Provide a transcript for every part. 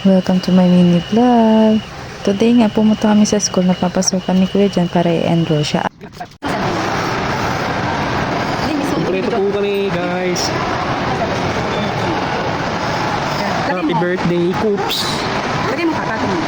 Welcome to my mini vlog. Today nga, pumunta kami sa school na papasukan ni Kuya dyan para i-enroll siya. Kompleto po kami, guys. Happy birthday, Coops. Lagay mo kakato mo.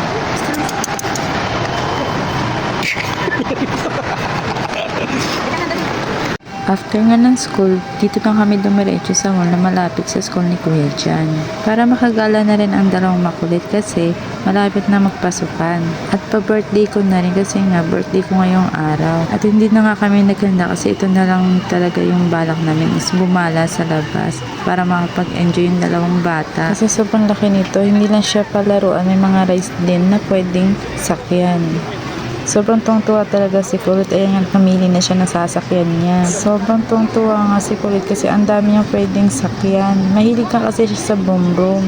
After nga ng school, dito na kami dumiretso sa mall na malapit sa school ni Kuya Jan. Para makagala na rin ang dalawang makulit kasi malapit na magpasukan. At pa-birthday ko na rin kasi nga birthday ko ngayong araw. At hindi na nga kami naghanda kasi ito na lang talaga yung balak namin is bumala sa labas para makapag-enjoy yung dalawang bata. Kasi sobrang laki nito, hindi lang siya palaruan, may mga rides din na pwedeng sakyan. Sobrang tuwang-tuwa talaga si Kulit. Ayan nga, namili na siya ng sasakyan niya. Sobrang tuwang-tuwa nga si Kulit kasi ang dami niyang pwedeng sakyan. Mahilig ka kasi siya sa boom boom.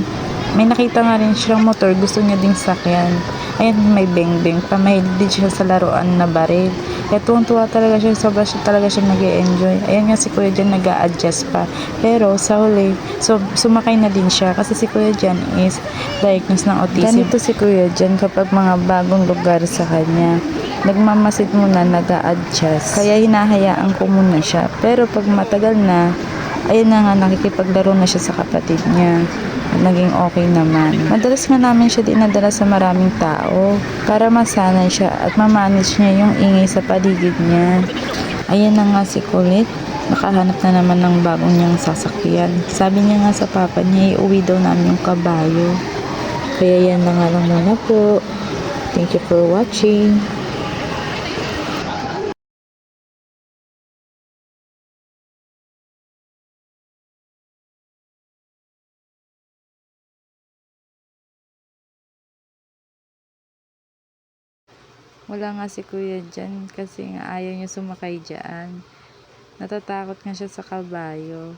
May nakita nga rin siyang motor, gusto niya ding sakyan. Ayan, may beng-beng pa. Mahilig din siya sa laruan na baril. Kaya tuwang-tuwa talaga siya, sobra siya talaga siya nag-e-enjoy. Ayan nga si Kuya Jan nag-a-adjust pa. Pero sa huli, sumakay na din siya kasi si Kuya Jan is diagnosed ng autism. Ganito si Kuya Jan kapag mga bagong lugar sa kanya. Nagmamasid muna, nag-a-adjust. Kaya hinahayaan ko muna siya. Pero pag matagal na, ayun na nga, nakikipaglaro na siya sa kapatid niya. At naging okay naman. Madalas nga namin siya dinadala sa maraming tao para masanay siya at mamanage niya yung ingay sa paligid niya. Ayan na nga si Kulit. Nakahanap na naman ng bagong niyang sasakyan. Sabi niya nga sa papa niya, iuwi daw namin yung kabayo. Kaya yan na nga lang muna po. Thank you for watching. Wala nga si Kuya dyan kasi nga ayaw niya sumakay dyan. Natatakot nga siya sa kabayo.